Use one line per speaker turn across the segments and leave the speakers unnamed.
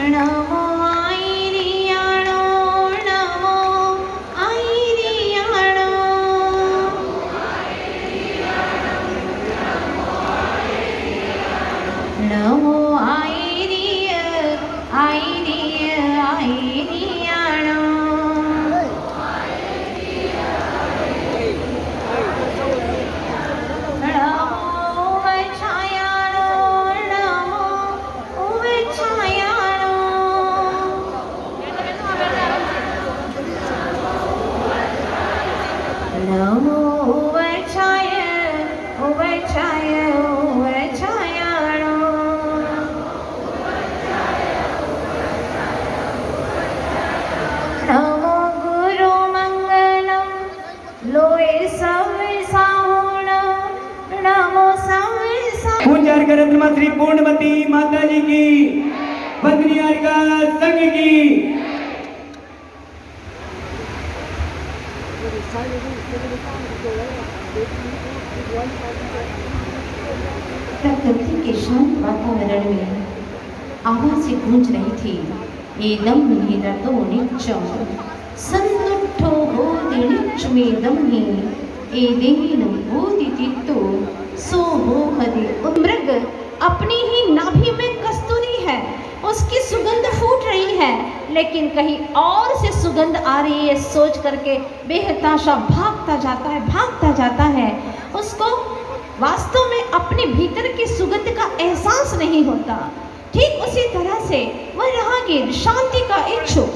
नमो आयरियाणो, नमो आयरियाणो। नमो आयरिय आयरिय आयरियाणो। नमो वच्छायाणो, नमो वच्छायाणो। नमो वच्छाय वच्छाय वच्छायाणो। नमो गुरु मंगलम लोए सविसाहुण, नमो सविसा।
पूजा करत मां श्री पूर्णवती माता जी की, बंदनी हारिका संघ की।
प्रकृति के शांत वातावरण में आवाजें गूंज रही थी। एदम निरतो नित्यम सन्नुट्ठो बोधिनिच्चमेदम हि एदेन बोधितित्तो सो बोहदे। मृग अपनी ही नाभि में कस्तूरी है, उसकी सुगंध फूट रही है, लेकिन कहीं और से सुगंध आ रही है सोच करके बेहताशा भागता जाता है। उसको वास्तव में अपने भीतर की सुगंध का एहसास नहीं होता। ठीक उसी तरह से वह राहगीर शांति का इच्छुक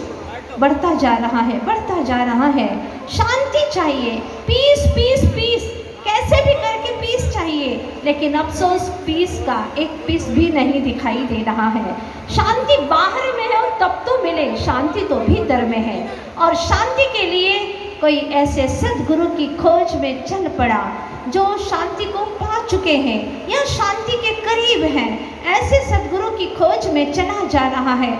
बढ़ता जा रहा है। शांति चाहिए, पीस पीस पीस, कैसे भी करके पीस चाहिए, लेकिन अफसोस पीस का एक पीस भी नहीं दिखाई दे रहा है। शांति बाहर में है और तब तो मिले, शांति तो भीतर में है। और शांति के लिए कोई ऐसे सद्गुरु की खोज में चल पड़ा जो शांति को पा चुके हैं या शांति के करीब हैं। ऐसे सद्गुरु की खोज में चला जा रहा है।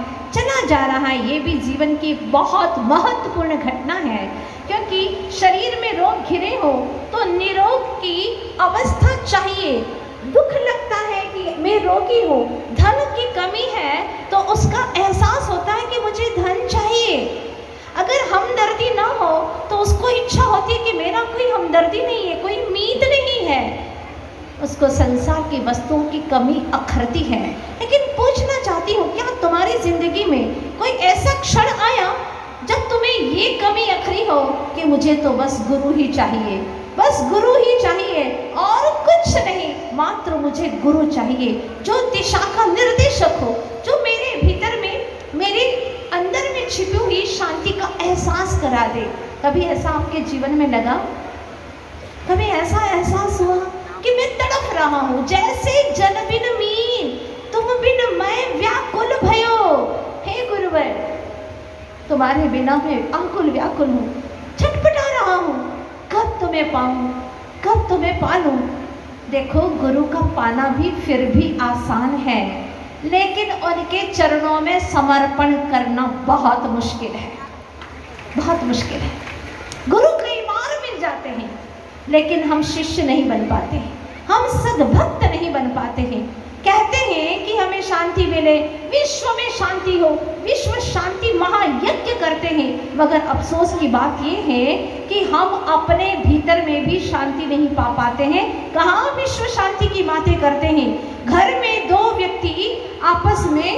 ये भी जीवन की बहुत महत्वपूर्ण घटना है, क्योंकि शरीर में रोग घिरे हो तो निरोग की अवस्था चाहिए। दुख लगता है कि मैं रोगी हूँ, धन की कमी है तो उसका एहसास होता है कि मुझे धन चाहिए। अगर हमदर्दी ना हो तो उसको इच्छा होती है कि मेरा कोई हमदर्दी नहीं है, कोई उम्मीद नहीं है। उसको संसार की वस्तुओं की कमी अखरती है। लेकिन पूछना चाहती हूँ, क्या तुम्हारी जिंदगी में कोई ऐसा क्षण आया जब तुम्हें ये कमी अखरी हो कि मुझे तो बस गुरु ही चाहिए, बस गुरु ही चाहिए और कुछ नहीं, मात्र मुझे गुरु चाहिए जो दिशा का निर्देशक हो, जो मेरे भीतर में, मेरे अंदर में छिपी हुई शांति का एहसास करा दे। कभी ऐसा आपके जीवन में लगा? कभी ऐसा एहसास हुआ कि मैं तड़प रहा हूँ, जैसे जल बिन मीन, तुम बिन मैं व्याकुल भयो। हे गुरुवर, तुम्हारे बिना मैं आकुल व्याकुल हूँ, छटपटा रहा हूँ, कब तुम्हें पाऊँ, कब तुम्हें पालूं। देखो, गुरु का पाना भी फिर भी आसान है, लेकिन उनके चरणों में समर्पण करना बहुत मुश्किल है, बहुत मुश्किल है। गुरु कई बार मिल जाते हैं, लेकिन हम शिष्य नहीं बन पाते हैं, हम सद्भक्त नहीं बन पाते हैं। कहते हैं कि हमें शांति मिले, विश्व में शांति हो, विश्व शांति महायज्ञ करते हैं, मगर अफसोस की बात ये है कि हम अपने भीतर में भी शांति नहीं पा पाते हैं। कहाँ विश्व शांति की बातें करते हैं? घर में दो व्यक्ति आपस में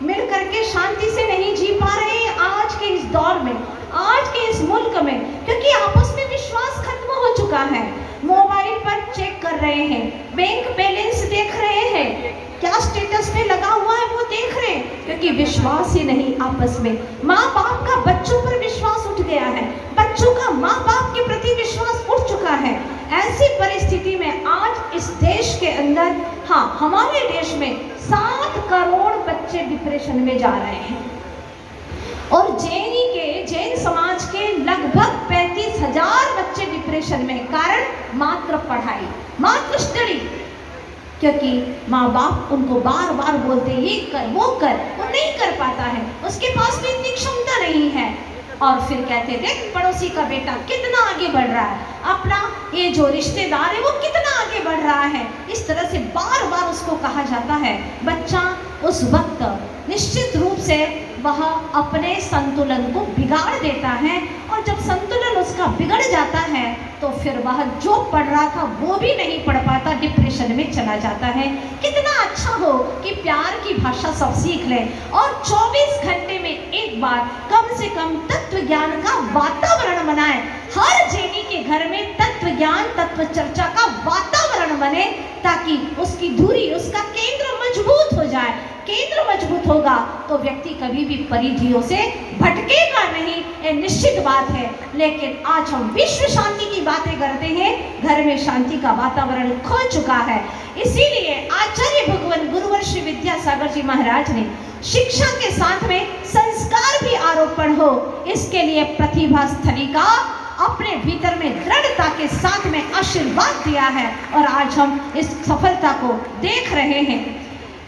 मिल करके शांति से नहीं जी पा रहे हैं आज के इस दौर में, आज के इस मुल्क में, क्योंकि आपस में विश्वास खत्म हो चुका है। मोबाइल पर चेक कर रहे हैं, बैंक बैलेंस देख रहे हैं, क्या स्टेटस पे लगा हुआ है वो देख रहे हैं, क्योंकि विश्वास ही नहीं आपस में। माँ बाप का बच्चों पर विश्वास उठ गया है, बच्चों का माँ बाप के प्रति विश्वास उठ चुका है। ऐसी परिस्थिति में आज इस देश के अंदर, हाँ, हमारे देश में 7 करोड़ बच्चे डिप्रेशन में जा रहे हैं और जैन समाज के लगभग 35,000 बच्चे डिप्रेशन में। कारण मात्र पढ़ाई, मात्र स्टडी, क्योंकि माँ बाप उनको बार बार बोलते ये कर वो कर, वो नहीं कर पाता है, उसके पास भी इतनी क्षमता नहीं है। और फिर कहते देख पड़ोसी का बेटा कितना आगे बढ़ रहा है, अपना ये जो रिश्तेदार है वो कितना आगे बढ़ रहा है। इस तरह से बार बार उसको कहा जाता है। बच्चा उस वक्त निश्चित रूप से वह अपने संतुलन को बिगाड़ देता है, और जब संतुलन उसका बिगड़ जाता है तो फिर वह जो पढ़ रहा था वो भी नहीं पढ़ पाता, डिप्रेशन में चला जाता है। कितना अच्छा हो कि प्यार की भाषा सब सीख लें और 24 घंटे में एक बार कम से कम तत्व ज्ञान का वातावरण बनाएं। हर जैनी के घर में तत्व ज्ञान, तत्व चर्चा का वातावरण बने, ताकि उसकी धुरी, उसका केंद्र मजबूत हो जाए। केंद्र मजबूत होगा तो व्यक्ति कभी भी परिधियों से भटकेगा नहीं, ये निश्चित बात है। लेकिन आज हम विश्व शांति की बातें करते हैं, घर में शांति का वातावरण खो चुका है। इसीलिए आचार्य भगवान गुरुवर श्री विद्यासागर जी महाराज ने शिक्षा के साथ में संस्कार भी आरोपण हो, इसके लिए प्रतिभा स्थली का अपने भीतर में दृढ़ता के साथ में आशीर्वाद दिया है, और आज हम इस सफलता को देख रहे हैं।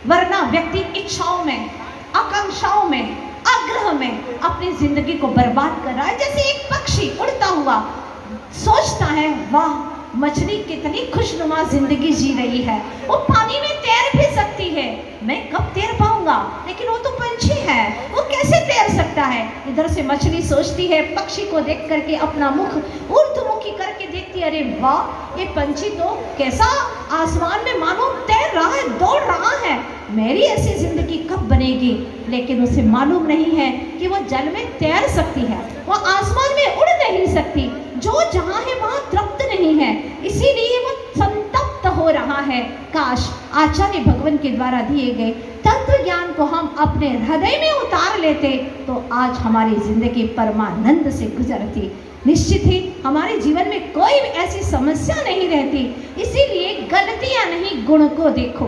वरना व्यक्ति इच्छाओं में, आकांक्षाओं में, आग्रह में अपनी जिंदगी को बर्बाद कर रहा है। जैसे एक पक्षी उड़ता हुआ सोचता है, वाह मछली कितनी खुशनुमा जिंदगी जी रही है, वो पानी में तैर भी सकती है, मैं कब तैर पाऊंगा, लेकिन वो तो पंछी है, वो कैसे तैर सकता है। इधर से मछली सोचती है, पक्षी को देख करके अपना मुख ऊर्ध्वमुखी करके देखती है, अरे वाह ये पंछी तो कैसा आसमान में मानो तैर रहा है, दौड़ रहा है, मेरी ऐसी जिंदगी कब बनेगी। लेकिन उसे मालूम नहीं है कि वो जल में तैर सकती है, वो आसमान में उड़ नहीं सकती, जो जहाँ है वहाँ तृप्त नहीं है, इसीलिए वो संतप्त हो रहा है। काश आचार्य भगवान के द्वारा दिए गए तत्व ज्ञान को हम अपने हृदय में उतार लेते तो आज हमारी जिंदगी परमानंद से गुजरती। निश्चित ही हमारे जीवन में कोई ऐसी समस्या नहीं रहती। इसीलिए गलतियां नहीं, गुण को देखो।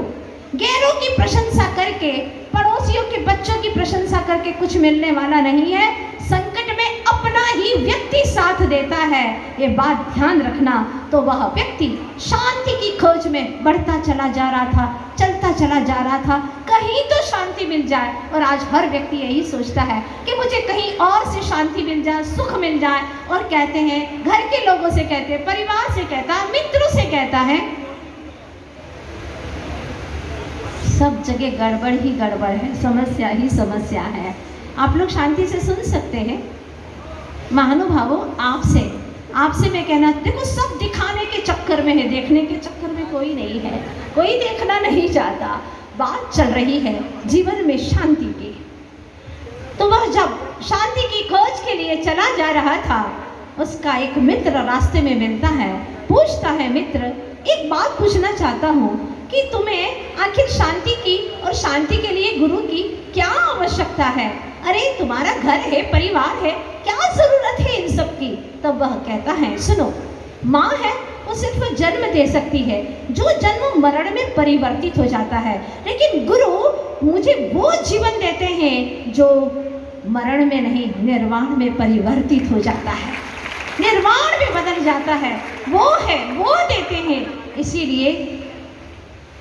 गैरों की प्रशंसा करके, पड़ोसियों के बच्चों की प्रशंसा करके कुछ मिलने वाला नहीं है। संकट में अपना ही व्यक्ति साथ देता है, ये बात ध्यान रखना। तो वह व्यक्ति शांति की खोज में बढ़ता चला जा रहा था, चलता चला जा रहा था, कहीं तो शांति मिल जाए। और आज हर व्यक्ति यही सोचता है कि मुझे कहीं और से शांति मिल जाए, सुख मिल जाए। और कहते हैं, घर के लोगों से कहते हैं, परिवार से कहता है, मित्रों से कहता है, सब जगह गड़बड़ ही गड़बड़ है, समस्या ही समस्या है। आप लोग शांति से सुन सकते हैं। महानुभावों, आपसे मैं कहना, देखो सब दिखाने के चक्कर में है, देखने के चक्कर में कोई नहीं है, कोई देखना नहीं चाहता। बात चल रही है जीवन में शांति की। तो वह जब शांति की खोज के लिए चला जा रहा था, उसका एक मित्र रास्ते में मिलता है, पूछता है, मित्र एक बात पूछना चाहता हूँ कि तुम्हें आखिर शांति की और शांति के लिए गुरु की क्या आवश्यकता है? अरे तुम्हारा घर है, परिवार है, क्या जरूरत है इन सब की? तब वह कहता है, सुनो, माँ है वो सिर्फ जन्म दे सकती है, जो जन्म मरण में परिवर्तित हो जाता है, लेकिन गुरु मुझे वो जीवन देते हैं जो मरण में नहीं, निर्वाण में परिवर्तित हो जाता है, निर्वाण में बदल जाता है, वो है, वो देते हैं। इसीलिए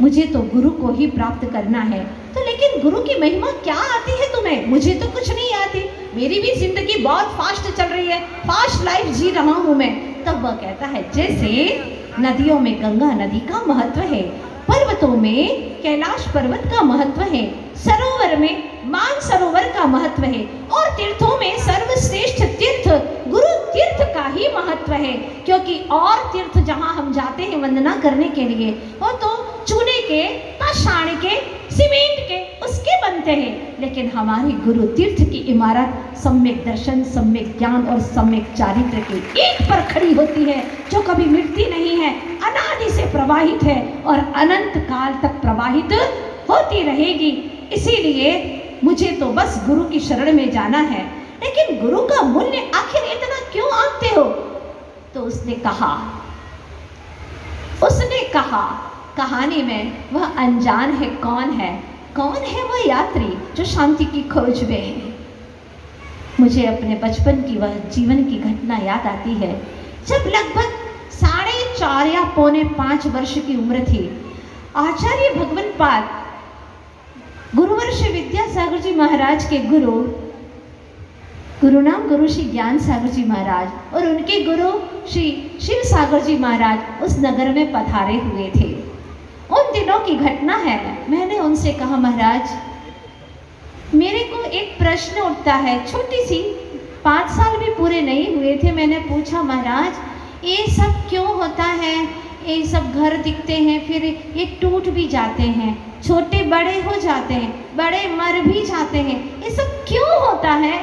मुझे तो गुरु को ही प्राप्त करना है। तो लेकिन गुरु की महिमा क्या आती है तुम्हें? मुझे तो कुछ नहीं आती, मेरी भी जिंदगी बहुत फास्ट चल रही है, फास्ट लाइफ जी रहा हूँ मैं। तब वह कहता है, जैसे नदियों में गंगा नदी का महत्व है, पर्वतों में कैलाश पर्वत का महत्व है, सरोवर में मानसरोवर का महत्व है, और तीर्थों में सर्वश्रेष्ठ तीर्थ गुरु तीर्थ का ही महत्व है। क्योंकि और तीर्थ जहाँ हम जाते हैं वंदना करने के लिए, वो तो चूने के, पाषाण के, सीमेंट के, उसके बनते हैं। लेकिन हमारी गुरु तीर्थ की इमारत सम्यक दर्शन, सम्यक ज्ञान और सम्यक चारित्र की ईंट पर खड़ी होती है, जो कभी मिटती नहीं है, अनादि से प्रवाहित है और अनंत काल तक प्रवाहित होती रहेगी। इसीलिए मुझे तो बस गुरु की शरण में जाना है। लेकिन गुरु का मूल्य आखिर इतना क्यों आंकते हो? तो उसने कहा कहानी में वह अनजान है, कौन है वह यात्री जो शांति की खोज में है। मुझे अपने बचपन की वह जीवन की घटना याद आती है, जब लगभग 4.5 या 4.25 वर्ष की उम्र थी। आचार्य भगवान पाद गुरुवर श्री विद्यासागर जी महाराज के गुरु नाम गुरु श्री ज्ञान सागर जी महाराज और उनके गुरु श्री शिव सागर जी महाराज उस नगर में पधारे हुए थे। उन दिनों की घटना है। मैंने उनसे कहा, महाराज मेरे को एक प्रश्न उठता है, छोटी सी, 5 साल भी पूरे नहीं हुए थे। मैंने पूछा, महाराज ये सब क्यों होता है? ये सब घर दिखते हैं, फिर ये टूट भी जाते हैं, छोटे बड़े हो जाते हैं, बड़े मर भी जाते हैं, ये सब क्यों होता है?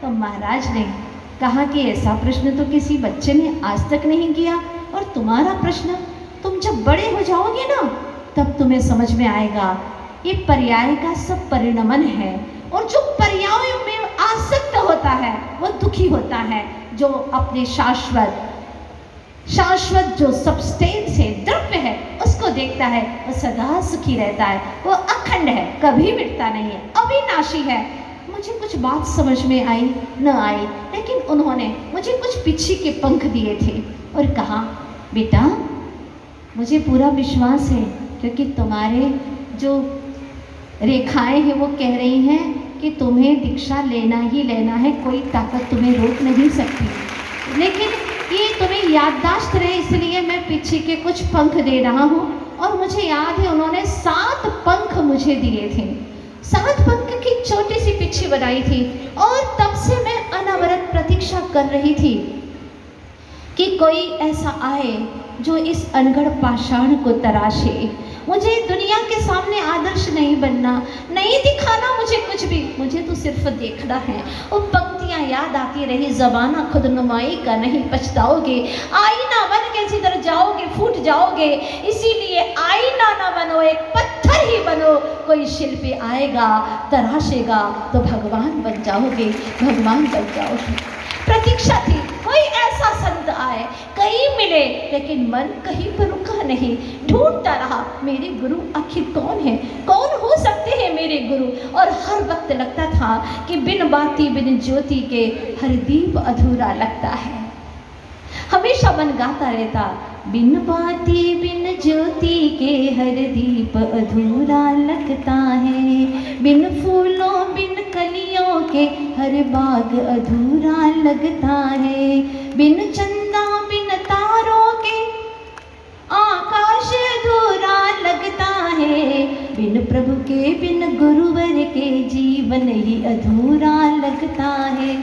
तो महाराज ने कहा कि ऐसा प्रश्न तो किसी बच्चे ने आज तक नहीं किया, और तुम्हारा प्रश्न, तुम जब बड़े हो जाओगे ना तब तुम्हें समझ में आएगा। ये पर्याय का सब परिणमन है, और जो पर्यायों में आसक्त होता है वो दुखी होता है। जो अपने शाश्वत जो सब्सटेंस है, द्रव्य है, उसको देखता है, वो सदा सुखी रहता है, वो अखंड है, कभी मिटता नहीं है, अविनाशी है। मुझे कुछ बात समझ में आई न आई, लेकिन उन्होंने मुझे कुछ पिच्छी के पंख दिए थे और कहा, बेटा मुझे पूरा विश्वास है, क्योंकि तुम्हारे जो रेखाएं हैं वो कह रही हैं कि तुम्हें दीक्षा लेना ही लेना है, कोई ताकत तुम्हें रोक नहीं सकती। लेकिन ये तुम्हें याददाश्त रहे, इसलिए मैं पिच्छी के कुछ पंख दे रहा हूँ। और मुझे याद है उन्होंने 7 पंख मुझे दिए थे, 7 पंख की छोटी सी पिच्छी बनाई थी, और तब से मैं अनवरत प्रतीक्षा कर रही थी कि कोई ऐसा आए जो इस अनगढ़ पाषाण को तराशे। मुझे दुनिया के सामने आदर्श नहीं बनना, नहीं दिखाना मुझे कुछ भी, मुझे तो सिर्फ देखना है। वो पंक्तियाँ याद आती रही, ज़माना खुद नुमाई का नहीं पछताओगे, आईना बन के जिधर जाओगे फूट जाओगे, इसीलिए आईना ना बनो, एक पत्थर ही बनो। कोई शिल्पी आएगा तराशेगा तो भगवान बन जाओगे, भगवान बन जाओगे। प्रतीक्षा थी कोई ऐसा संत आए, कहीं मिले, लेकिन मन कहीं पर रुका नहीं, ढूंढता रहा मेरे गुरु आखिर कौन है, कौन हो सकते हैं मेरे गुरु। और हर वक्त लगता था कि बिन बाती बिन ज्योति के हर दीप अधूरा लगता है। हमेशा मन गाता रहता, बिन बाती बिन ज्योति के हर दीप अधूरा लगता है, बिन फूलों बिन कलियों के हर बाग अधूरा लगता है, बिन चंदा बिन तारों के आकाश अधूरा लगता है, बिन प्रभु के बिन गुरुवर के जीवन ही अधूरा लगता है।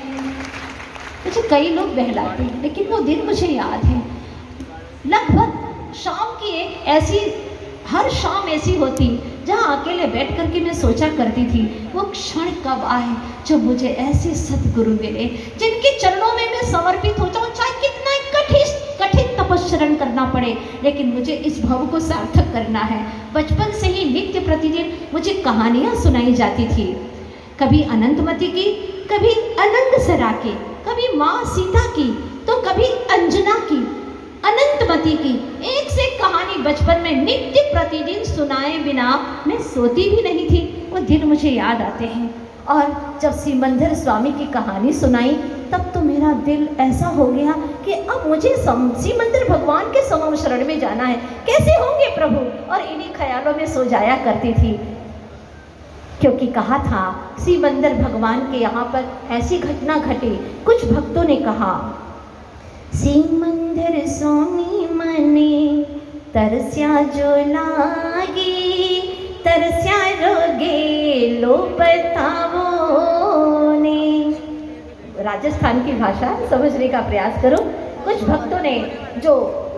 मुझे कई लोग बहलाते हैं, लेकिन वो दिन मुझे याद है। लगभग शाम की एक ऐसी, हर शाम ऐसी होती जहाँ अकेले बैठ कर के मैं सोचा करती थी, वो क्षण कब आए जब मुझे ऐसे सतगुरु मिले, जिनके चरणों में मैं समर्पित हो जाऊँ, चाहे कितना कठिन तपस्चरण करना पड़े, लेकिन मुझे इस भव को सार्थक करना है। बचपन से ही नित्य प्रतिदिन मुझे कहानियाँ सुनाई जाती थी, कभी अनंतमती की, कभी अनंत सरा की, कभी माँ सीता की, तो कभी अंजना की, अनंतमती की, एक से एक कहानी बचपन में नित्य प्रतिदिन सुनाए बिना मैं सोती भी नहीं थी। वो दिन मुझे याद आते हैं। और जब सिमंदर स्वामी की कहानी सुनाई, तब तो मेरा दिल ऐसा हो गया कि अब मुझे सिमंदर भगवान के समम शरण में जाना है, कैसे होंगे प्रभु। और इन्हीं ख्यालों में सो जाया करती थी, क्योंकि कहा था सिमंदर भगवान के यहाँ पर ऐसी घटना घटी। कुछ भक्तों ने कहा, सिमंदर स्वामी मने तरस्या जो लागी, तरस्या रोगे लो बतावो ने। राजस्थान की भाषा समझने का प्रयास करो। कुछ भक्तों ने जो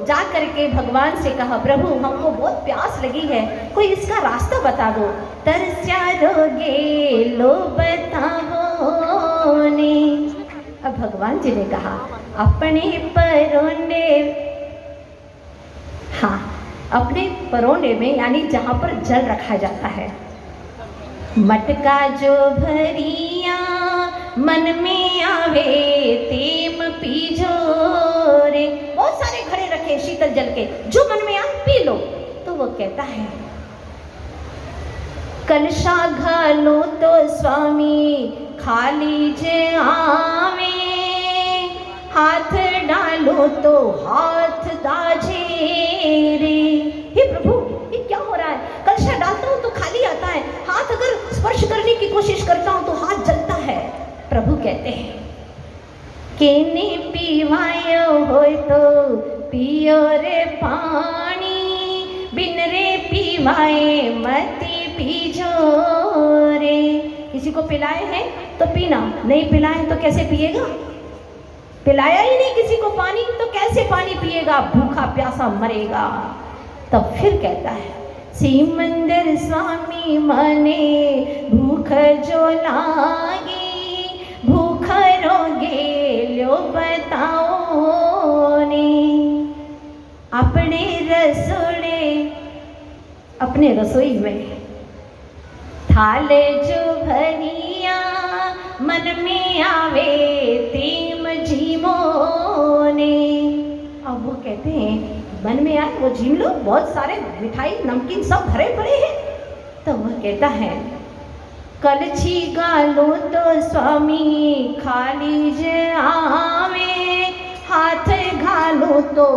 जा करके भगवान से कहा, प्रभु हमको बहुत प्यास लगी है, कोई इसका रास्ता बता दो। तरस्या रोगे लो बतावो ने। अब भगवान जी ने कहा, अपने परोने, हाँ अपने परोने में, यानी जहाँ पर जल रखा जाता है, मटका जो भरिया मन में आवे तेम पीजो रे। बहुत सारे घड़े रखे शीतल जल के, जो मन में आ पी लो। तो वो कहता है, कलशा घालो तो स्वामी खाली जे आवे, हाथ डालो तो हाथ दाजे रे। हे प्रभु ये क्या हो रहा है, कलशा डालता हूँ तो खाली आता है, हाथ अगर स्पर्श करने की कोशिश करता हूँ तो हाथ जलता है। प्रभु कहते हैं, केने पीवायो हो तो पियो रे पानी, बिन रे पीवाए मती पीजो रे। किसी को पिलाए हैं तो पीना, नहीं पिलाए तो कैसे पिएगा? पिलाया ही नहीं किसी को पानी तो कैसे पानी पिएगा? भूखा प्यासा मरेगा। तब फिर कहता है, सिमंदर स्वामी मने भूख जो लागी, भूख रोगे लो बताओ ने। अपने रसोई में थाले जो भरिया, मन में आवे तीम झीमो ने। अब वो कहते हैं मन में आए वो झीम लो, बहुत सारे मिठाई नमकीन सब भरे पड़े हैं। तो वह कहता है, कलछी गालो तो स्वामी खाली ज आवे, हाथ घालो तो